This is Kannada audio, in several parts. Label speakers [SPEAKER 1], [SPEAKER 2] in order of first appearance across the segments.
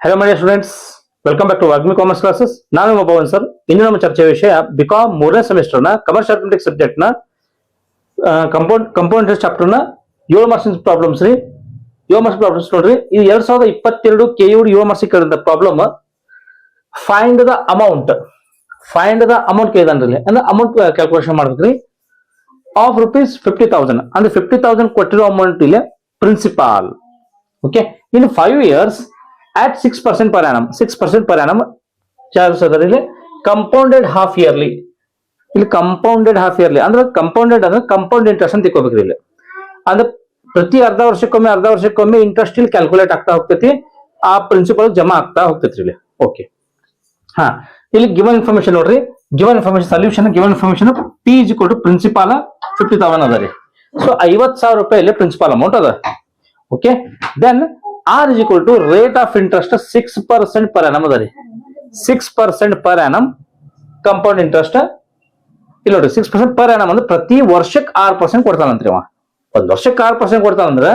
[SPEAKER 1] Hello, my dear students. Welcome back to Wagmi Commerce Classes. ನಾನು ನಿಮ್ಮ ಪವನ್ ಸರ್. ಇಂದು ನಮ್ಮ ಚರ್ಚೆಯ ವಿಷಯ ಬಿಕಾಮ್ ಮೂರನೇ ಸೆಮಿಸ್ಟರ್ ನ ಕಮರ್ಷಿಯಲ್ ಅರ್ಥಮೆಟಿಕ್ಸ್ ಸಬ್ಜೆಕ್ಟ್ ನ ಕಂಪೌಂಡ್ ಚಾಪ್ಟರ್ ನ 7 ಮಾರ್ಕ್ಸ್ ಪ್ರಾಬ್ಲಮ್ಸ್ ರೀ. 7 ಮಾರ್ಕ್ಸ್ ಪ್ರಾಬ್ಲಮ್ಸ್ ನೋಡ್ರಿ. ಈ 2022 KU 7 ಮಾರ್ಕ್ಸ್ ಕೇಳಿದ ಪ್ರಾಬ್ಲಮ್ ಫೈಂಡ್ ದ ಅಮೌಂಟ್ ಕೇಳಿದಾನ್ರಿ. ಅಂದ್ರೆ ಅಮೌಂಟ್ ಕ್ಯಾಲ್ಕುಲೇಷನ್ ಮಾಡ್ಬೇಕ್ರಿ. ಆಫ್ ₹50,000 ಅಂದ್ರೆ 50,000 ಕೊಟ್ಟಿರೋ ಅಮೌಂಟ್ ಇಲ್ಲಿ principal. Okay, in 5 years at 6% per annum. 6% per annum charge ಅದರ ಇಲ್ಲಿ ಕಂಪೌಂಡೆಡ್ ಹಾಫ್ ಇಯರ್ಲಿ. ಇಲ್ಲಿ ಕಂಪೌಂಡೆಡ್ ಹಾಫ್ ಇಯರ್ಲಿ ಅಂದ್ರೆ ಕಂಪೌಂಡೆಡ್ ಅಂದ್ರೆ ಕಂಪೌಂಡ್ ಇಂಟ್ರೆಸ್ಟ್ ಅಂತ ತಿಳ್ಕೊಬೇಕ್ರಿ. ಇಲ್ಲಿ ಅಂದ್ರೆ ಪ್ರತಿ ಅರ್ಧ ವರ್ಷಕ್ಕೊಮ್ಮೆ ಇಂಟ್ರೆಸ್ಟ್ ಇಲ್ಲಿ ಕ್ಯಾಲ್ಕುಲೇಟ್ ಆಗ್ತಾ ಹೋಗ್ತೈತಿ. ಆ ಪ್ರಿನ್ಸಿಪಲ್ ಜಮಾ ಆಗ್ತಾ ಹೋಗ್ತೈತ್ರಿ ಇಲ್ಲಿ. ಓಕೆ, ಹಾ, ಇಲ್ಲಿ ಗಿವನ್ ಇನ್ಫಾರ್ಮೇಶನ್ ನೋಡ್ರಿ. Given information solution given information P is equal to principal 50,000 ಅದ ರೀ. ಸೊ ₹50,000 ಇಲ್ಲಿ ಪ್ರಿನ್ಸಿಪಾಲ್ ಅಮೌಂಟ್ ಅದ. Okay, then R is equal to rate of interest 6% per annum ಅದ ರೀ. 6% per annum ಕಂಪೌಂಡ್ ಇಂಟ್ರೆಸ್ಟ್ ಇಲ್ಲಿ ನೋಡ್ರಿ. 6% per annum ಅಂದ್ರೆ ಪ್ರತಿ ವರ್ಷಕ್ಕೆ 6% ಕೊಡ್ತಾನಂತ್ರಿ ಅವ. ಒಂದ್ ವರ್ಷಕ್ಕೆ 6% ಕೊಡ್ತಾನಂದ್ರ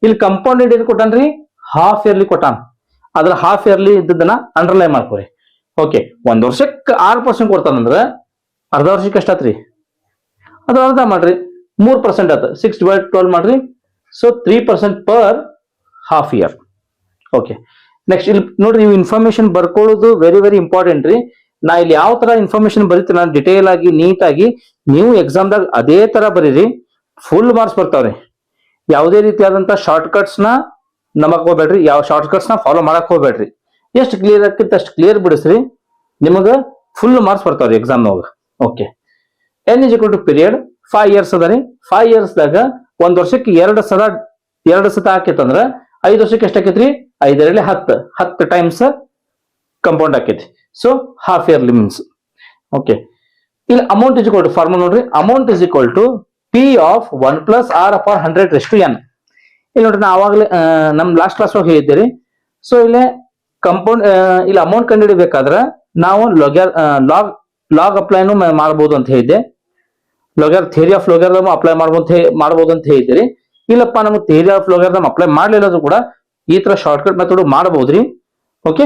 [SPEAKER 1] ಇಲ್ಲಿ ಕಂಪೌಂಡ್ ಏನ್ ಕೊಟ್ಟಾನ್ರಿ? ಹಾಫ್ ಇಯರ್ಲಿ ಕೊಟ್ಟಾನ. ಅದ್ರ ಹಾಫ್ ಇಯರ್ಲಿ ಇದ್ದದನ್ನ ಅಂಡರ್ಲೈನ್ ಮಾಡ್ಕೋರಿ. ಓಕೆ, ಒಂದ್ ವರ್ಷಕ್ಕೆ 6% ಕೊಡ್ತಾನಂದ್ರ ಅರ್ಧ ವರ್ಷಕ್ಕೆ ಎಷ್ಟಾತ್ರಿ? ಅದು ಅರ್ಧ ಮಾಡ್ರಿ, 3% ಆತ. 6/12 ಮಾಡ್ರಿ. So 3% per half year. Okay, next ಇಲ್ಲಿ ನೋಡ್ರಿ, ನೀವು ಇನ್ಫಾರ್ಮೇಶನ್ ಬರ್ಕೊಳ್ಳೋದು ವೆರಿ ವೆರಿ ಇಂಪಾರ್ಟೆಂಟ್ ರೀ. ನಾ ಇಲ್ಲಿ ಯಾವ ತರ ಇನ್ಫಾರ್ಮೇಶನ್ ಬರೀತೀನಿ ನಾನು ಡಿಟೇಲ್ ಆಗಿ ನೀಟ್ ಆಗಿ ನೀವು ಎಕ್ಸಾಮ್ದಾಗ ಅದೇ ತರ ಬರೀರಿ. ಫುಲ್ ಮಾರ್ಕ್ಸ್ ಬರ್ತಾವ್ರಿ. ಯಾವುದೇ ರೀತಿಯಾದಂತ ಶಾರ್ಟ್ ಕಟ್ಸ್ ನ ನಮಕ್ ಹೋಗ್ಬೇಡ್ರಿ. ಯಾವ ಶಾರ್ಟ್ ಕಟ್ಸ್ ನ ಫಾಲೋ ಮಾಡಕ್ ಹೋಗ್ಬೇಡ್ರಿ. ಎಷ್ಟು ಕ್ಲಿಯರ್ ಆಕಿತ್ತು ಅಷ್ಟು ಕ್ಲಿಯರ್ ಬಿಡಿಸ್ರಿ, ನಿಮಗ ಫುಲ್ ಮಾರ್ಕ್ಸ್ ಬರ್ತಾವ್ರಿ ಎಕ್ಸಾಮ್ ನೋಗ. Okay, N is equal to period 5 years ಅದ ರೀ. 5 years ದಾಗ ಒಂದ್ ವರ್ಷಕ್ಕೆ 2 ಸತ ಹಾಕೈತಂದ್ರ 5 ವರ್ಷಕ್ಕೆ ಎಷ್ಟ್ ಆಕೈತ್ರಿ? 5 10 ಟೈಮ್ಸ್ ಕಂಪೌಂಡ್ ಆಕೈತಿ. So half yearly means. Okay, ಇಲ್ಲಿ amount is equal to formula ನೋಡ್ರಿ. Amount is equal to P of 1 plus R upon 100/n. ಇಲ್ಲಿ ನೋಡ್ರಿ, ನಾ ಅವಾಗಲೇ ನಮ್ ಲಾಸ್ಟ್ ಕ್ಲಾಸ್ ಒಳಗೆ ಹೇಳಿದ್ದೀರಿ. ಸೊ ಇಲ್ಲಿ ಕಂಪೌಂಡ್ ಇಲ್ಲಿ ಅಮೌಂಟ್ ಕಂಡುಹಿಡಿಬೇಕಾದ್ರ ನಾವು ಲಾಗ್ ಅಪ್ಲೈನು ಮಾಡಬಹುದು ಅಂತ ಹೇಳಿದ್ದೆ. ಥಿಯರಿ ಆಫ್ ಲೋಗಾರಿಥಮ್ ಅಪ್ಲೈ ಮಾಡಬಹುದು ಅಂತ ಹೇಳಿದ್ದೀರಿ. ಇಲ್ಲಪ್ಪ ನಮ್ಗೆ ಥಿಯರಿ ಆಫ್ ಲೋಗಾರಿಥಮ್ ಅಪ್ಲೈ ಮಾಡ್ಲಿಲ್ಲ ಕೂಡ ಈ ತರ ಶಾರ್ಟ್ಕಟ್ ಮೆಥಡ್ ಮಾಡಬಹುದ್ರಿ. ಓಕೆ,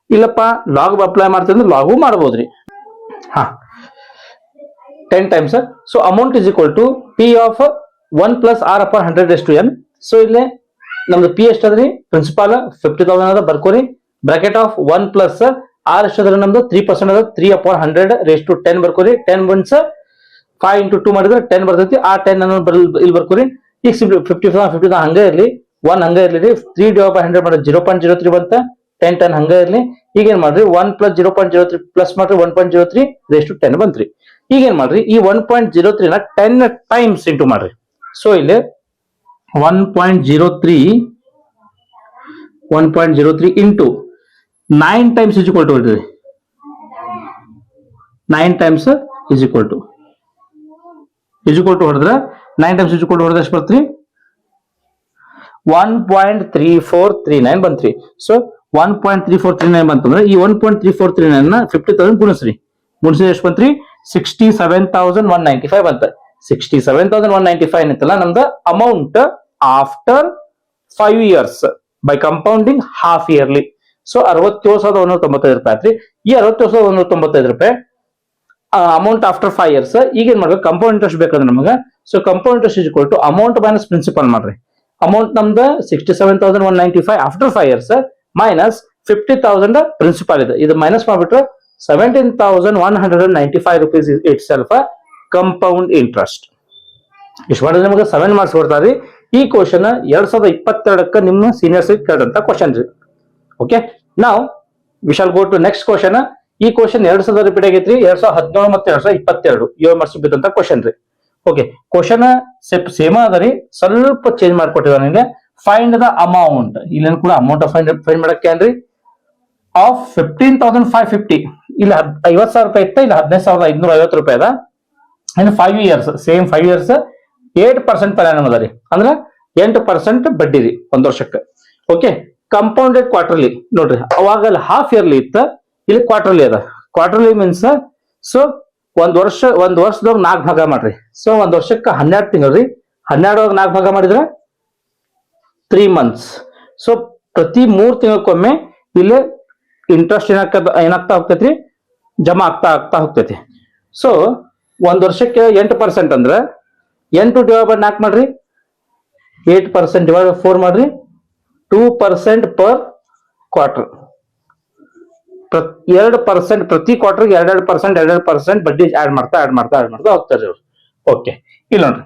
[SPEAKER 1] ಇಲ್ಲಪ್ಪ ಲಾಗ್ ಅಪ್ಲೈ ಮಾಡ್ತಿದ್ರೆ ಲಾಗು ಮಾಡಬಹುದ್ರಿ. ಹಾ, 10 times. So amount is equal to P of 1 plus R upon 100/n. So ಇಲ್ಲಿ ನಮ್ದು P ಎಷ್ಟದ್ರಿ? ಪ್ರಿನ್ಸಿಪಾಲ್ 50,000 ಅದ, ಬರ್ಕೋರಿ. ಬ್ರಾಕೆಟ್ ಆಫ್ 1 plus R ಎಷ್ಟದ್ರಿ? ನಮ್ದು 3% ಅದ. 3/100/10 ಬರ್ಕೋರಿ. 10 1s 5 into 2 ಮಾಡಿದ್ರೆ 10 ಬರ್ತೈತಿ. ಆ 10 ಅನ್ನು ಇಲ್ಲಿ ಬರ್ಕೋರಿ. ಈಗ 50 ಹಂಗ ಇರ್ಲಿ, 1 ಹಂಗ ಇರ್ಲಿ. 3/100 ಮಾಡಿದ್ರೆ 0.03 ಬಂತ. 10 ಹಂಗ ಇರ್ಲಿ. ಈಗ ಏನ್ ಮಾಡ್ರಿ? 1 plus 0.03 ಪ್ಲಸ್ ಮಾಡ್ರಿ 1.03/10 ಬಂತ್ರಿ. ಈಗ ಏನ್ ಮಾಡ್ರಿ? ಈ 1.03 ನ 10 ಟೈಮ್ಸ್ ಇಂಟು ಮಾಡ್ರಿ. ಸೊ ಇಲ್ಲಿ 1.03 into 9 times is equal to 9 times is equal to ಹೊಡೆದ್ರೆ 9 ಟೈಮ್ಸ್ ಇಸ್ ಈಕ್ವಲ್ ಟು ಹೊಡೆದ್ರೆ ಎಷ್ಟು ಬರ್ತ್ರಿ? 1.3439 ಬಂತ್ರಿ. ಸೊ 1.3439 ಬಂತಂದ್ರೆ ಈ 1.3439 ನ 50,000 ಗುಣಿಸ್ರಿ ಎಷ್ಟು ಬಂತ್ರಿ? 67,195 ಬಂತ. 67,195 ಏನಂತಲ್ಲ ನಮ್ದು amount after 5 years by compounding half yearly. So ₹67,195 ಆತ್ರಿ. ಈ ₹67,195 ಅಮೌಂಟ್ ಆಫ್ಟರ್ 5 years. ಈಗ ಏನ್ ಮಾಡ್ಬೇಕು? ಕಂಪೌಂಡ್ ಇಂಟ್ರೆಸ್ಟ್ ಬೇಕಾದ್ರೆ ನಮಗ. So compound interest is equal to amount minus principal ಮಾಡ್ರಿ. ಅಮೌಂಟ್ ನಮ್ದು 67,195 ಆಫ್ಟರ್ 5 years ಮೈನಸ್ 50,000 ಪ್ರಿನ್ಸಿಪಲ್ ಇದೆ. ಇದು ಮೈನಸ್ ಮಾಡ್ಬಿಟ್ರೆ ₹17,195 ಇಟ್ ಸೆಲ್ಫ್ ಕಂಪೌಂಡ್ ಇಂಟ್ರೆಸ್ಟ್. ಇಷ್ಟು ಮಾಡಿದ್ರೆ ನಿಮಗೆ 7 ಮಾರ್ಕ್ಸ್ ಕೊಡ್ತಾರೆ. ಈ ಕ್ವಶನ್ 2022 ನಿಮ್ಮ ಸೀನಿಯರ್ಸ್ ಕೇಳಿದಂತ ಕ್ವಶನ್ ರೀ. ಓಕೆ, ನಾವು we shall go to next question. ಈ ಕ್ವಶನ್ 2000 ರಿಪೀಟ್ ಆಗೈತ್ರಿ. 2017 ಮತ್ತು 2022 7 ಮಾರ್ಕ್ಸ್ ಬಿದ್ದಂತ ಕ್ವಶನ್ ರೀ. ಓಕೆ, ಕ್ವಶನ್ ಸೇಮ್ ಅದ ರೀ, ಸ್ವಲ್ಪ ಚೇಂಜ್ ಮಾಡ್ಕೊಟ್ಟಿದ್ದಾನೆ. ಇಲ್ಲಿ ಫೈಂಡ್ ದ ಅಮೌಂಟ್. ಇಲ್ಲೇನು ಕೂಡ ಅಮೌಂಟ್ ಫೈಂಡ್ ಮಾಡಕ್ಕೆ ಏನ್ರಿ? ಆಫ್ 15,550. ಇಲ್ಲಿ ₹50,000 ಇತ್ತ. ಇಲ್ಲಿ ₹15,550 ಅದ. ಇನ್ನು 5 years same 5 years 8% per annum ಅದ ರೀ. ಅಂದ್ರೆ 8% ಬಡ್ಡಿ ರೀ ಒಂದ್ ವರ್ಷಕ್ಕೆ. ಓಕೆ, ಕಂಪೌಂಡೆಡ್ ಕ್ವಾರ್ಟರ್ಲಿ ನೋಡ್ರಿ. ಅವಾಗ ಅಲ್ಲಿ ಹಾಫ್ ಇಯರ್ಲಿ ಇತ್ತ, ಇಲ್ಲಿ ಕ್ವಾರ್ಟರ್ಲಿ ಅದ. ಕ್ವಾರ್ಟರ್ಲಿ ಮೀನ್ಸ್ ಸೊ ಒಂದ್ ವರ್ಷದಾಗ 4 ಭಾಗ ಮಾಡ್ರಿ. ಸೊ ಒಂದ್ ವರ್ಷಕ್ಕೆ 12 ತಿಂಗಳು ರೀ. 12 4 ಭಾಗ ಮಾಡಿದ್ರೆ 3 months. ಸೊ ಪ್ರತಿ 3 ತಿಂಗಳಕ್ಕೊಮ್ಮೆ ಇಲ್ಲಿ ಇಂಟ್ರೆಸ್ಟ್ ಏನಾಗ್ತಾ ಹೋಗ್ತೈತ್ರಿ, ಜಮಾ ಆಗ್ತಾ ಹೋಗ್ತೈತಿ. ಸೊ ಒಂದ್ ವರ್ಷಕ್ಕೆ 8% ಅಂದ್ರೆ 8 ಡಿವೈಡ್ ಬೈ 4 ಮಾಡ್ರಿ, 8% ಡಿವೈಡ್ ಬೈ 4 ಮಾಡ್ರಿ, 2% ಪರ್ ಕ್ವಾರ್ಟರ್. 2% ಪ್ರತಿ ಕ್ವಾರ್ಟರ್ 2% ಬಡ್ಡಿ ಆಡ್ ಮಾಡ್ತಾ ಹೋಗ್ತಾರೆ ಇವ್ರು. ಓಕೆ, ಇಲ್ಲಿ ನೋಡ್ರಿ,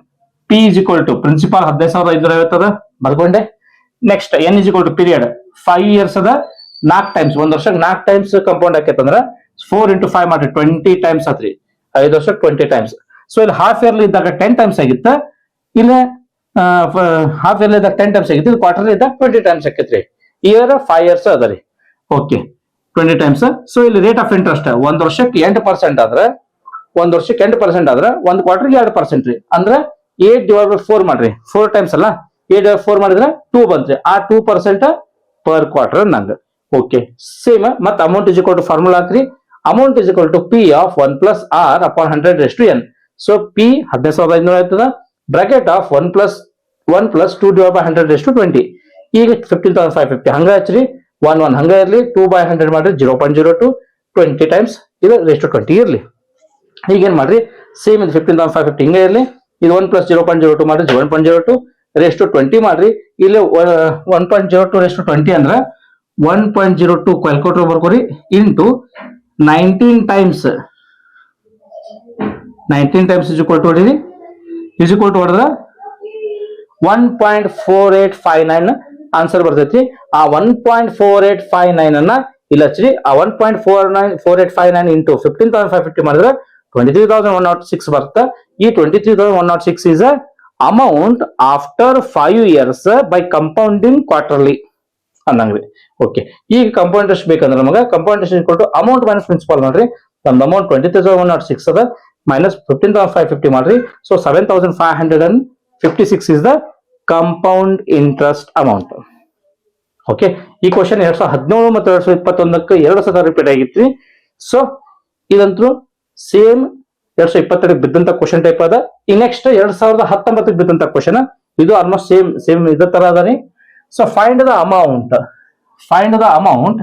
[SPEAKER 1] P is equal to principal 15,550 ಅದ ಬರ್ಕೊಂಡೆ. Next N is equal to period 5 years ಅದ, 4 ಟೈಮ್ಸ್, ಒಂದ್ ವರ್ಷಕ್ಕೆ 4 ಟೈಮ್ಸ್ ಕಂಪೌಂಡ್ ಆಕೈತಂದ್ರ 4 into 5 ಮಾಡ್ರಿ, 20 ಟೈಮ್ಸ್ ಆತ್ರಿ, 5 ವರ್ಷಕ್ಕೆ 20 ಟೈಮ್ಸ್. ಸೊ ಇಲ್ಲಿ ಹಾಫ್ ಇಯರ್ಲಿ ಇದ್ದಾಗ 10 ಟೈಮ್ಸ್ ಆಗಿತ್ತ, ಇಲ್ಲ ಹಾಫ್ ಇಯರ್ಲಿ ಇದ್ದಾಗ 10 ಟೈಮ್ಸ್ ಆಗಿತ್ತು, ಕ್ವಾರ್ಟರ್ಲಿ ಇದ್ದಾಗ 20 ಟೈಮ್ಸ್ ಆಕೈತ್ರಿ. ಇಯರ್ 5 years ಅದ ರೀ. Okay, 20 times. ಸೊ ಇಲ್ಲಿ ರೇಟ್ ಆಫ್ ಇಂಟ್ರೆಸ್ಟ್ ಒಂದ್ ವರ್ಷಕ್ಕೆ 8% ಆದ್ರೆ, ಒಂದ್ ವರ್ಷಕ್ಕೆ 8% ಆದ್ರೆ ಒಂದ್ ಕ್ವಾರ್ಟರ್ಗೆ 2% ರೀ. ಅಂದ್ರೆ 8 ಡಿವೈಡ್ ಬೈ 4 ಮಾಡ್ರಿ, 4 ಟೈಮ್ಸ್ ಅಲ್ಲ, 8 ಡಿವೈಡ್ 4 ಮಾಡಿದ್ರೆ 2 ಬಂತ್ರಿ. ಆ 2% ಪರ್ ಕ್ವಾರ್ಟರ್ ನಂಗೆ. ಓಕೆ, ಸೇಮ್ ಮತ್ತೆ amount is equal to formula ಹಾಕ್ರಿ. Amount is equal to P of 1 plus r upon 100 so P 15,500 ಆಯ್ತದ. Bracket of 1 plus 2 divide by 100 ಈಗ 15,550 ಹಂಗ ಹಚ್ರಿ. 1 ಹಂಗ ಇರ್ಲಿ, 2 by 100 ಮಾಡ್ರಿ 0.02, 20 ಟೈಮ್ಸ್, ಇದು ರೇಸ್ ಟು 20 ಇರ್ಲಿ. ಈಗೇನ್ ಮಾಡ್ರಿ, ಸೇಮ್ ಇದು 15,550 ಹಿಂಗ ಇರ್ಲಿ, ಇದು 1 plus 0.02 ಮಾಡ್ರಿ 0.02 ರೇಸ್ ಟು 20 ಮಾಡ್ರಿ. ಇಲ್ಲಿ 1.02 ರೇಸ್ ಟು 20 ಅಂದ್ರೆ 1.02 ಕ್ಯಾಲ್ಕುಲೇಟರ್ ಬರ್ಕೋರಿ into 19 times. 19 times is equal to ಹೊಡಿರಿ, ಇಸ್ ಈಕ್ವಲ್ ಟು ಹೊಡೆದ್ರ 1.4859 ಆನ್ಸರ್ ಬರ್ತೈತಿ. ಆ 1.4859 ಅನ್ನ ಇಲ್ಲ ಹಚ್ಚಿರಿ. ಆ 1.4859 ಇಂಟು 15,550 ಮಾಡಿದ್ರೆ 23,106 ಬರುತ್ತೆ. ಈ 23,106 is a amount after 5 years by compounding quarterly ಅನ್ನಂಗ್ರಿ. ಓಕೆ, ಈಗ ಕಂಪೌಂಡ್ ಇಂಟ್ರೆಸ್ಟ್ ಬೇಕಂದ್ರೆ ನಮಗೆ compound interest equal to amount minus principal ಮಾಡ್ರಿ. ನಮ್ದು ಅಮೌಂಟ್ 23,106 ಅದ, ಮೈನಸ್ 15,550 ಮಾಡ್ರಿ. So 7,556 is the compound interest amount. ಓಕೆ, ಈ ಕ್ವಶನ್ 2017 ಮತ್ತು 2021ಕ್ಕೆ 2 ಸಲ ರಿಪೀಟ್ ಆಗಿತ್ರಿ. ಸೊ ಇದಂತೂ ಸೇಮ್ 2022 ಬಿದ್ದಂತ ಕ್ವಶನ್ ಟೈಪ್ ಅದ. ಈ ನೆಕ್ಸ್ಟ್ 2019 ಬಿದ್ದಂತ ಕ್ವಶನ್, ಇದು ಆಲ್ಮೋಸ್ಟ್ ಸೇಮ್ ಇದೇ ತರ ಅದ ರೀ. So find the amount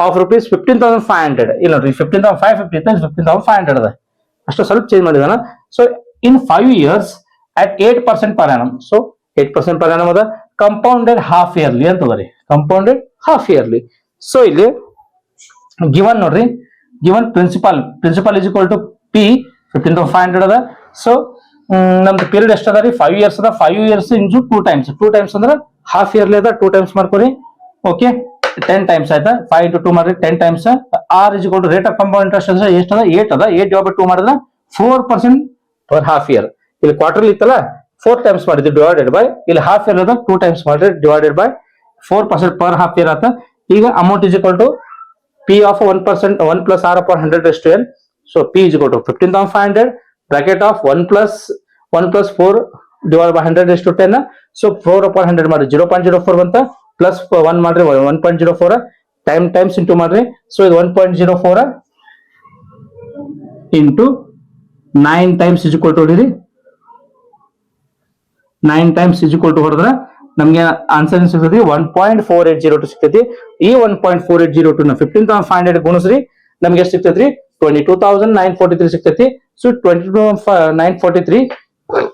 [SPEAKER 1] of rupees 15,500. ಇಲ್ಲ ನೋಡ್ರಿ, 15,550 15,500 ಅದ, ಅಷ್ಟು ಸ್ವಲ್ಪ ಚೇಂಜ್ ಮಾಡಿದಾನ. So in 5 years at 8% per annum. So 8% per annum ಅದ. ಕಂಪೌಂಡೆಡ್ ಹಾಫ್ ಇಯರ್ಲಿ ಅಂತ ರೀ, ಕಂಪೌಂಡೆಡ್ ಹಾಫ್ ಇಯರ್ಲಿ. ಸೊ ಇಲ್ಲಿ ಗಿವನ್ ನೋಡ್ರಿ, given principal is equal to P 15,500 ಅದ. ಸೊ ನಮ್ದು ಪೀರಿಯಡ್ ಎಷ್ಟು ಅದ ರೀ, 5 years ಅದ. 5 years ಇಂಟು 2 ಟೈಮ್ಸ್ ಅಂದ್ರೆ ಹಾಫ್ ಇಯರ್ಲಿ ಅದ, 2 ಟೈಮ್ಸ್ ಮಾಡ್ಕೊರಿ. ಓಕೆ, 10 ಟೈಮ್ಸ್ ಆಯ್ತಾ, 5 into 2 ಮಾಡ್ರಿ 10 times. R is equal to rate of compound interest ಅಂದ್ರೆ ಎಷ್ಟು ಅದ, 8 ಅದ. 8 ಡಿವೈಡ್ ಬೈ 2 ಮಾಡಿದ್ರೆ 4% ಪರ್ ಹಾಫ್ ಇಯರ್. ಇಲ್ಲಿ ಕ್ವಾರ್ಟರ್ಲಿ ಇತ್ತಲ್ಲ, 4 ಟೈಮ್ಸ್ ಮಾಡಿದ್ವಿ ಡಿವೈಡೆಡ್ ಬೈ, ಇಲ್ಲಿ ಹಾಫ್ ಇಯರ್ ಅದ 2 ಟೈಮ್ಸ್ ಮಾಡ್ರಿ divided by 4% per half year ಆತ. ಈಗ amount is equal to P of 1% 1 plus r upon 100 so P is equal to 15,500 bracket of 1 plus 4 divide by 100 so 4 upon 100 ಮಾಡ್ರಿ 0.04 ಬಂತ, ಪ್ಲಸ್ 1 ಮಾಡ್ರಿ 1.04 ಟೈಮ್ಸ್ ಇಂಟು ಮಾಡ್ರಿ. ಸೊ ಇದು 1.04 into 9 times is equal to ಹೊಡಿರಿ. 9 ಟೈಮ್ಸ್ ಇಸ್ ಈಕ್ವಲ್ ಟು ಹೊಡೆದ್ರೆ ನಮ್ಗೆ ಆನ್ಸರ್ ಸಿಗ್ತೈತಿ 1.4802 ಸಿಗ್ತೈತಿ. ಈ 1.4802 ನ 15,500 ಗುಣಿಸ್ರಿ, ನಮ್ಗೆ ಎಷ್ಟು ಸಿಗ್ತೈತ್ರಿ, 22,943 ಸಿಗ್ತೈತಿ. ಸೊ 22,943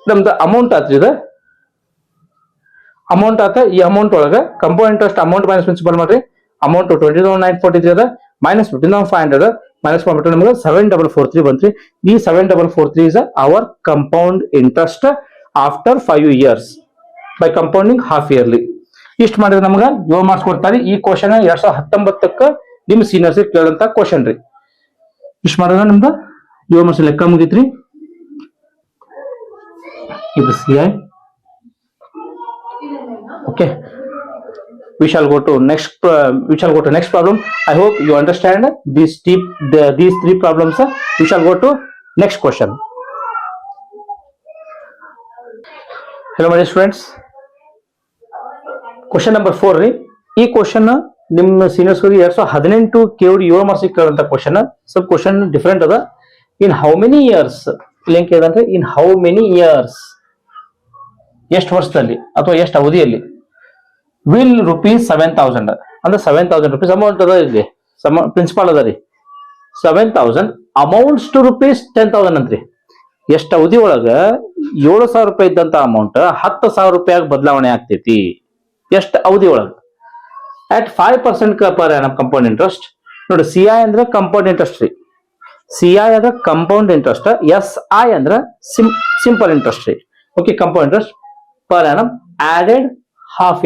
[SPEAKER 1] ನಮ್ದು ಅಮೌಂಟ್ ಆತ್ರಿ. ಇದು ಅಮೌಂಟ್ ಆತ. ಈ ಅಮೌಂಟ್ ಒಳಗ compound interest amount minus principal ಮಾಡ್ರಿ. ಅಮೌಂಟ್ 22,943 ಅದ, ಮೈನಸ್ 15,500 ಮೈನಸ್ ಮಾಡ್ಬಿಟ್ಟು ನಮಗೆ 7,443 ಬಂತ್ರಿ. ಈ 7,443 is our compound interest after 5 years by compounding half yearly. ಇಷ್ಟು ಮಾಡಿದ್ರೆ ನಮ್ಗೆ 7 ಮಾರ್ಕ್ಸ್ ಕೊಡ್ತಾರೆ. ಈ ಕ್ವಶನ್ 2019ಕ್ಕೆ ನಿಮ್ ಸೀನಿಯರ್ಸ್ ಕೇಳಂತ ಕ್ವಶನ್ ರೀ. ಇಷ್ಟು ಮಾಡಿದ್ರೆ ನಮ್ದು 7 ಮಾರ್ಕ್ಸ್ ಲೆಕ್ಕ ಮುಗಿತ್ರಿ. ಇದು CI. Okay, we shall go to next problem. I hope you understand these 3 problems. We shall go to next question. Hello my students, question number 4 ರೀ. ಈ ಕ್ವಶನ್ ನಿಮ್ಮ ಸೀನಿಯರ್ಸ್ 2018 ಕೇಳಿ 7 ಮಾರ್ಕ್ಸ್ ಕೇಳಂತ ಕ್ವಶನ್. ಸ್ವಲ್ಪ ಕ್ವಶನ್ ಡಿಫರೆಂಟ್ ಅದ. ಇನ್ ಹೌ ಮೆನಿ ಇಯರ್ಸ್ ಇಲ್ಲಿ ಏನ್ ಕೇಳಿದಂದ್ರೆ, ಇನ್ ಹೌ ಮೆನಿ ಇಯರ್ಸ್ ಎಷ್ಟು ವರ್ಷದಲ್ಲಿ ಅಥವಾ ಎಷ್ಟು ಅವಧಿಯಲ್ಲಿ ವಿಲ್ ರುಪೀಸ್ 7,000 ಅಂದ್ರೆ 7,000 rupees ಅಮೌಂಟ್ ಅದ ಇಲ್ಲಿ ಪ್ರಿನ್ಸಿಪಾಲ್ ಅದ ರೀ 7,000 ಅಮೌಂಟ್ಸ್ ಟು ರುಪೀಸ್ 10,000 ಅಂತ್ರಿ. ಎಷ್ಟು ಅವಧಿ ಒಳಗ 7,000 ರೂಪಾಯಿ ಇದ್ದಂತ ಅಮೌಂಟ್ 10,000 ರೂಪಾಯಿ ಬದಲಾವಣೆ ಆಗ್ತೈತಿ. ಎಷ್ಟು ಅವಧಿ ಒಳಗ at 5% per annum compound interest. ನೋಡಿ CI ಅಂದ್ರೆ ಕಂಪೌಂಡ್ ಇಂಟ್ರೆಸ್ಟ್ ರೀ. CI ಅಂದ್ರೆ ಕಂಪೌಂಡ್ ಇಂಟ್ರೆಸ್ಟ್, SI ಅಂದ್ರೆ ಸಿಂಪಲ್ ಇಂಟ್ರೆಸ್ಟ್ ರೀ. Okay, compound interest per annum added half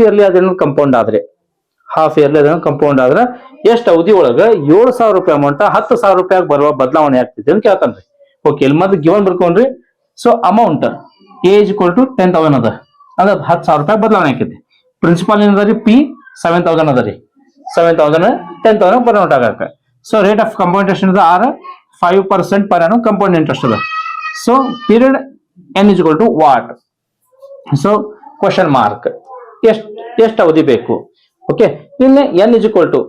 [SPEAKER 1] yearly ಅದೇನು ಕಂಪೌಂಡ್ ಆದ್ರೆ ಕಂಪೌಂಡ್ ಆದ್ರೆ ಎಷ್ಟು ಅವಧಿ ಒಳಗ 7,000 ರೂಪಾಯಿ ಅಮೌಂಟ್ 10,000 ರೂಪಾಯಿ ಬರುವ ಬದಲಾವಣೆ ಆಗ್ತೈತಿ ಅಂತ ಕೇಳ್ತಾನ್ರಿ. ಓಕೆ, ಇಲ್ಲಿ ಮತ್ತೆ ಗಿವನ್ ಬರ್ಕೊಂಡ್ರಿ. So amount is equal to 10,000 ಅದ ಅಂದ್ರೆ 10,000 ರೂಪಾಯಿ ಬದಲಾವಣೆ ಆಕೈತಿ. ಪ್ರಿನ್ಸಿಪಾಲ್ ಏನದ ರೀ P 7,000 ಅದ ರೀ. 7,000 10,000 ಬದಲಾವಣೆ ಆಗಕ್ಕೆ. So rate of compound interest R 5% per annum compound interest ಅದ. So period N is equal to what. So question mark ಎಷ್ಟು ಅವಧಿ ಬೇಕು. ಓಕೆ, ಇಲ್ಲಿ N is equal to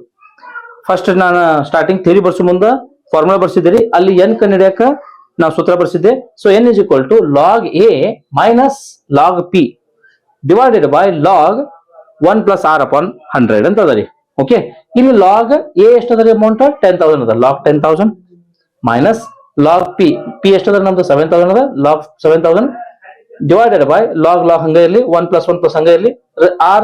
[SPEAKER 1] first ನಾನು ಸ್ಟಾರ್ಟಿಂಗ್ ಥಿಯರಿ ಬರ್ಸೋ ಮುಂದೆ ಫಾರ್ಮುಲಾ ಬರ್ಸಿದ್ದೀರಿ. ಅಲ್ಲಿ N ಕಂಡಿಡಿಯಕ ನಾವು ಸೂತ್ರ ಬರ್ಸಿದ್ದೆ. ಸೊ N is equal to log A minus log P divided by log 1 plus R upon 100 ಅಂತ ಅದ ರೀ. ಓಕೆ, ಇಲ್ಲಿ ಲಾಗ್ A ಎಷ್ಟು ಅದ ರೀ ಅಮೌಂಟ್ 10,000 ಅದ. ಲಾಗ್ 10,000 ಮೈನಸ್ ಲಾಗ್ P ಎಷ್ಟು ಅದ ನಮ್ದು 7,000 ಅದ. ಲಾಗ್ 7,000 ಡಿವೈಡೆಡ್ ಬೈ ಲಾಗ್ ಹಂಗ ಇರಲಿ 1 ಪ್ಲಸ್ 1 ಪ್ಲಸ್ ಹಂಗ ಇರಲಿ. R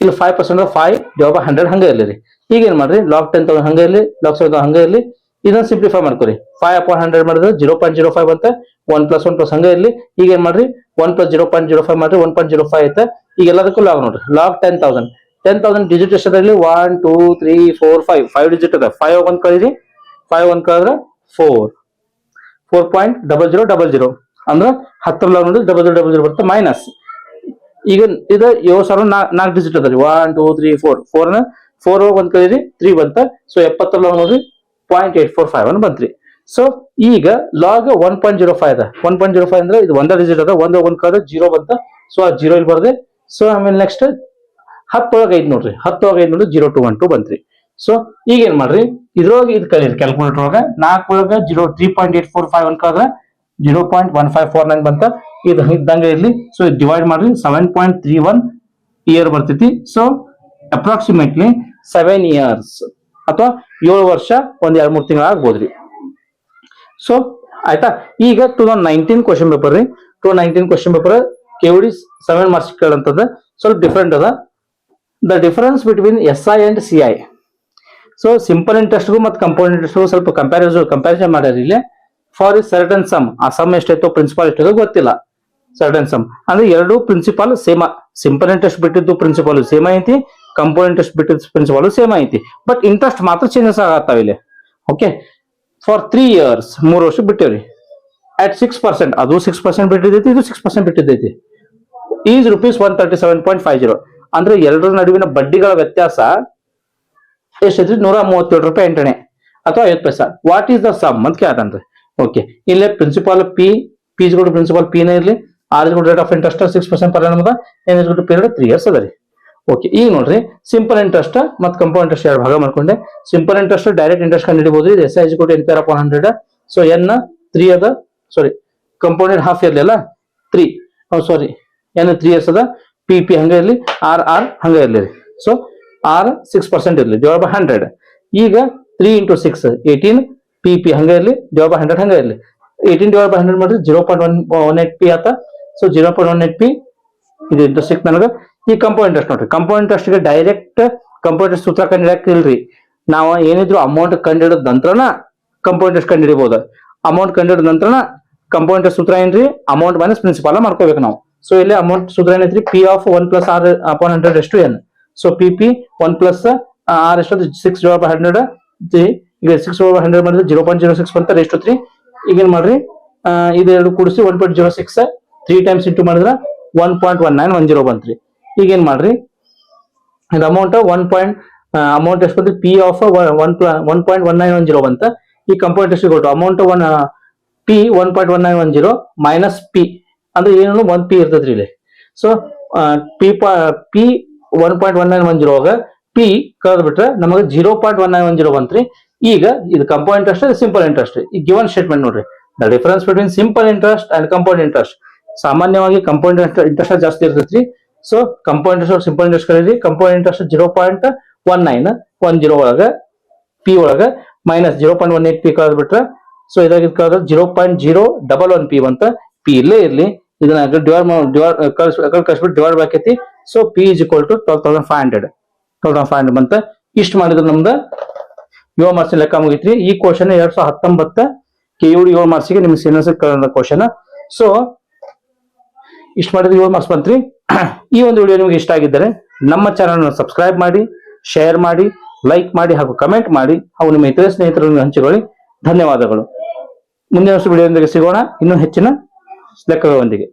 [SPEAKER 1] ಇಲ್ಲಿ 5% 5 ಡಿವೈಡ್ ಬೈ 100 ಹಂಗ ಇರಲಿ ರೀ. ಈಗ ಏನ್ ಮಾಡ್ರಿ ಲಾಗ್ 10,000 ಹಂಗ ಇರಲಿ, ಲಾಗ್ 7,000 ಹಂಗ ಇರಲಿ. ಇದನ್ನ ಸಿಂಪ್ಲಿಫೈ ಮಾಡ್ಕೊರಿ. 5 ಅಪಾನ್ 100 ಮಾಡಿದ್ರೆ 0.05 ಅಂತ. 1 ಪ್ಲಸ್ 1 ಪ್ಲಸ್ ಹಂಗ ಇರಲಿ. ಈಗ ಏನ್ ಮಾಡ್ರಿ 1 ಪ್ಲಸ್ 0.05 ಮಾಡ್ರಿ 1.05 ಐತೆ. ಈಗ ಎಲ್ಲದಕ್ಕೂ ಲಾಗ್ ನೋಡ್ರಿ. ಲಾಗ್ 10,000 ಡಿಜಿಟ್ ಎಷ್ಟದಲ್ಲಿ 1 2 3 4 5 ಡಿಜಿಟ್ ಅದ. 5 1 ಕಳೀರಿ. 5 1 ಕಳೆದ್ರೆ 4.0000 ಅಂದ್ರೆ 10 ಲಾಗ್ ನೋಡಿ 0000 ಬರುತ್ತೆ ಮೈನಸ್. ಈಗ ಇದು 7,000 4 ಡಿಜಿಟ್ ಅದ ರೀ. 1 2 3 4 4 1 ಕಳೀರಿ 3 ಬಂತ. ಸೊ 70 ಲಾಗ್ ನೋಡ್ರಿ 0.845 ಬಂತ್ರಿ. ಸೊ ಈಗ ಲಾಗ್ 1.05 ಅದ. 1.05 ಅಂದ್ರೆ ಇದು ಒಂದ ಡಿಜಿಟ್ ಅದ. 1 1 ಕಳೆದ್ರೆ 0 ಬಂತ. ಸೊ ಆ 0 ಇಲ್ಲಿ ಬರ್ದೆ. ಸೊ ಆಮೇಲೆ ನೆಕ್ಸ್ಟ್ 10 ಒಳಗೆ 5 ನೋಡ್ರಿ. 10 ಒಳಗೆ 5 ನೋಡ್ರಿ 0.212 ಬಂತ್ರಿ. ಸೊ ಈಗ ಏನ್ ಮಾಡ್ರಿ ಇದ್ರೊಳಗೆ ಇದು ಕಲೀರಿ ಕ್ಯಾಲ್ಕುಲೇಟರ್ ಒಳಗ 4 ಒಳಗೆ 3.845 ಅಂತ ಕಳೆದ್ರೆ 0.1549 ಬಂತ. ಇದು ಇದ್ದಂಗೆ ಇರ್ಲಿ. ಸೊ ಡಿವೈಡ್ ಮಾಡ್ರಿ 7.31 ಇಯರ್ ಬರ್ತೈತಿ. ಸೊ ಅಪ್ರಾಕ್ಸಿಮೇಟ್ಲಿ 7 ಇಯರ್ಸ್ ಅಥವಾ 7 ವರ್ಷ 1-2-3 ತಿಂಗಳ ಆಗ್ಬೋದ್ರಿ. ಸೊ ಆಯ್ತಾ. ಈಗ 2019 ಕ್ವಶನ್ ಪೇಪರ್ ರೀ. 2019 ಕ್ವಶನ್ ಪೇಪರ್ KOD 7 ಮಾರ್ಕ್ಸ್ ಕೇಳಂತದ ಸ್ವಲ್ಪ ಡಿಫ್ರೆಂಟ್ ಅದ. The difference between SI and CI. So simple ಇಂಟ್ರೆಸ್ಟ್ಗೂ ಮತ್ತು ಕಂಪೌಂಡ್ ಇಂಟ್ರೆಸ್ಟ್ಗೂ ಸ್ವಲ್ಪ ಕಂಪ್ಯಾರಿಸನ್ ಮಾಡ್ಯಾರ ಇಲ್ಲಿ. ಫಾರ್ ಇಸ್ ಸರ್ಟನ್ ಸಮ್, ಆ ಸಮ್ ಎಷ್ಟೈತೋ ಪ್ರಿನ್ಸಿಪಾಲ್ ಎಷ್ಟೈತೋ ಗೊತ್ತಿಲ್ಲ. ಸರ್ಟನ್ ಸಮ್ ಅಂದ್ರೆ ಎರಡು ಪ್ರಿನ್ಸಿಪಾಲ್ ಸೇಮ್. ಸಿಂಪಲ್ ಇಂಟ್ರೆಸ್ಟ್ ಬಿಟ್ಟಿದ್ದು ಪ್ರಿನ್ಸಿಪಾಲ್ ಸೇಮ್ ಐತಿ, ಕಂಪೌಂಡ್ ಇಂಟ್ರೆಸ್ಟ್ ಬಿಟ್ಟಿದ್ದು ಪ್ರಿನ್ಸಿಪಾಲ್ ಸೇಮ್ ಐತಿ. ಬಟ್ ಇಂಟ್ರೆಸ್ಟ್ ಮಾತ್ರ ಚೇಂಜಸ್ ಆಗತ್ತಾವ ಇಲ್ಲಿ. ಓಕೆ, ಫಾರ್ 3 ಇಯರ್ಸ್ 3 ವರ್ಷ ಬಿಟ್ಟಿವ್ರಿ. ಅಟ್ 6%, ಅದು 6% ಬಿಟ್ಟಿದ್ದೈತಿ, ಇದು 6% ಬಿಟ್ಟಿದ್ದೈತಿ. ಈಸ್ ರುಪೀಸ್ 137.50 ಅಂದ್ರೆ ಎರಡರ ನಡುವಿನ ಬಡ್ಡಿಗಳ ವ್ಯತ್ಯಾಸ ಎಷ್ಟೈತ್ರಿ 137 ರೂಪಾಯಿ 8 ಅಥವಾ 50 ಪೈಸಾ. ವಾಟ್ ಈಸ್ ದ ಸಮ್ ಅಂತ ಕೇಳ್ತಾನ್ರಿ. ಓಕೆ, ಇಲ್ಲೇ ಪ್ರಿನ್ಸಿಪಾಲ್ P ಪ್ರಿನ್ಸಿಪಾಲ್ P ನೇ ಇರ್ಲಿ. R rate of interest 6% per annum ಅದ. ಏನ್ ಪೀರಿಯಡ್ 3 ಇಯರ್ಸ್ ಅದ ರೀ. ಓಕೆ, ಈಗ ನೋಡ್ರಿ ಸಿಂಪಲ್ ಇಂಟ್ರೆಸ್ಟ್ ಮತ್ತು ಕಂಪೌಂಡ್ ಇಂಟ್ರೆಸ್ಟ್ ಎರಡು ಭಾಗ ಮಾಡ್ಕೊಂಡೆ. ಸಿಂಪಲ್ ಇಂಟ್ರೆಸ್ಟ್ ಡೈರೆಕ್ಟ್ ಇಂಟ್ರೆಸ್ಟ್ ಕಂಡುಹಿಡಿಬಹುದು. ಇದು SI NPR upon 100. So N 3 ಅದ. ಸಾರಿ, ಕಂಪೌಂಡೆಡ್ ಹಾಫ್ ಇಯರ್ಲಿ ಅಲ್ಲ 3. ಸಾರಿ, N 3 ಇಯರ್ಸ್ ಅದ. P ಹಂಗ ಇರ್ಲಿ, R ಹಂಗ ಇರ್ಲಿ. ಸೊ R 6% ಇರ್ಲಿ ಡಿವೈಡ್ ಬೈ 100. ಈಗ 3 into 6 18. P ಹಂಗ ಇರ್ಲಿ ಡಿವೈಡ್ ಬೈ 100 ಹಂಗ ಇರ್ಲಿ. 18 ಡಿವೈಡ್ ಬೈ 100 ಮಾಡಿದ್ರೆ 0.18P ಆತ. ಸೊ 0.18P ಇದು ಇಂಟ್ರೆಸ್ಟ್ ನನಗೆ. ಈ ಕಂಪೌಂಡ್ ಇಂಟ್ರೆಸ್ಟ್ ನೋಡ್ರಿ. ಕಂಪೌಂಡ್ ಇಂಟ್ರೆಸ್ಟ್ ಗೆ ಡೈರೆಕ್ಟ್ ಕಂಪೌಂಡ್ ಇಂಟ್ರೆಸ್ಟ್ ಸೂತ್ರ ಕಂಡಿಡಕ್ ಇಲ್ರಿ. ನಾವು ಏನಿದ್ರು ಅಮೌಂಟ್ ಕಂಡಿಡಿದ ನಂತರನ ಕಂಪೌಂಡ್ ಇಂಟ್ರೆಸ್ಟ್ ಕಂಡಿಡಿಬಹುದು. ಅಮೌಂಟ್ ಕಂಡಿಡಿದ ನಂತರನ ಕಂಪೌಂಡ್ ಇಂಟ್ರೆಸ್ಟ್ ಸೂತ್ರ ಏನ್ರಿ ಅಮೌಂಟ್ ಮೈನಸ್ ಪ್ರಿನ್ಸಿಪಾಲ್ ಮಾಡ್ಕೋಬೇಕು ನಾವು. ಸೊ ಇಲ್ಲಿ ಅಮೌಂಟ್ ಸೂತ್ರ ಏನೈತ್ರಿ P of 1 plus R upon 100 ಎಷ್ಟು N. So PP 1 plus R ಎಷ್ಟು 6 divided by 100. ಈಗ 6 divided by 100 ಮಾಡಿದ್ರೆ 0.06 ಬಂತ ರೇಸ್ ಟು 3. ಈಗ ಏನ್ ಮಾಡ್ರಿ ಇದೆರಡು ಕೂಡಿಸಿ 1.06 3 ಟೈಮ್ಸ್ ಇಂಟು ಮಾಡಿದ್ರೆ 1.1910 ಬಂತ್ರಿ. ಈಗ ಏನ್ ಮಾಡ್ರಿ ಇದು ಅಮೌಂಟ್ ಅಮೌಂಟ್ ಎಷ್ಟು ಬಂದ್ರಿ P ಆಫ್ 1.1910 ಬಂತ. ಈ ಕಂಪೌಂಡ್ ಎಷ್ಟು ಕೊಟ್ಟು ಅಮೌಂಟ್ P 1.1910 ಮೈನಸ್ P ಅಂದ್ರೆ ಏನು 1P ಇರ್ತದ್ರಿ ಇಲ್ಲಿ. ಸೊ P 1.1910 ಆಗ P ಕಳೆದ್ ಬಿಟ್ರೆ ನಮಗೆ 0.1910 ಬಂತ್ರಿ. ಈಗ ಇದು ಕಂಪೌಂಡ್ ಇಂಟ್ರೆಸ್ಟ್, ಸಿಂಪಲ್ ಇಂಟ್ರೆಸ್ಟ್. ಈ ಗಿವನ್ ಸ್ಟೇಟ್ಮೆಂಟ್ ನೋಡ್ರಿ. The difference between simple interest and compound interest. ಸಾಮಾನ್ಯವಾಗಿ ಕಂಪೌಂಡ್ ಇಂಟ್ರೆಸ್ಟ್ ಜಾಸ್ತಿ ಇರ್ತೈತ್ರಿ. So compound interest simple interest ಕರೀರಿ. ಕಂಪೌಂಡ್ ಇಂಟ್ರೆಸ್ಟ್ 0.1910 ಒಳಗ ಪಿ ಒಳಗ ಮೈನಸ್ 0.18 ಪಿ ಕಳೆದ್ಬಿಟ್ರೆ ಸೊ ಇದ್ರಾಗ ಕಳೆದ್ರೆ 0.011 ಪಿ ಬಂತ. ಪಿ ಇಲ್ಲೇ ಇರ್ಲಿ, ಇದನ್ನ ಕಳಿಸ್ಬಿಟ್ಟು ಡಿವೈಡ್ ಬಾಕೈತಿ. So P is equal to 12,500 ಬಂತ. ಇಷ್ಟು ಮಾಡಿದ್ರೆ ನಮ್ದು 7 ಮಾರ್ಕ್ಸ್ ಲೆಕ್ಕ ಮುಗಿತ್ರಿ. ಈ ಕ್ವಶನ್ 2019 7 ಮಾರ್ಕ್ಸಿಗೆ ನಿಮ್ಗೆ ಸೀನಿಯರ್ಸ್ ಕ್ವಶನ್. ಸೊ ಇಷ್ಟು ಮಾಡಿದ್ರೆ 7 ಮಾರ್ಕ್ಸ್ ಬಂತ್ರಿ. ಈ ಒಂದು ವಿಡಿಯೋ ನಿಮ್ಗೆ ಇಷ್ಟ ಆಗಿದ್ದರೆ ನಮ್ಮ ಚಾನಲ್ ಸಬ್ಸ್ಕ್ರೈಬ್ ಮಾಡಿ, ಶೇರ್ ಮಾಡಿ, ಲೈಕ್ ಮಾಡಿ ಹಾಗೂ ಕಮೆಂಟ್ ಮಾಡಿ ಹಾಗೂ ನಿಮ್ಮ ಇತರ ಸ್ನೇಹಿತರನ್ನು ಹಂಚಿಕೊಳ್ಳಿ. ಧನ್ಯವಾದಗಳು. ಮುಂದಿನ ವಿಡಿಯೋದೊಂದಿಗೆ ಸಿಗೋಣ ಇನ್ನೂ ಹೆಚ್ಚಿನ ಲೆಕ್ಕಗಳೊಂದಿಗೆ.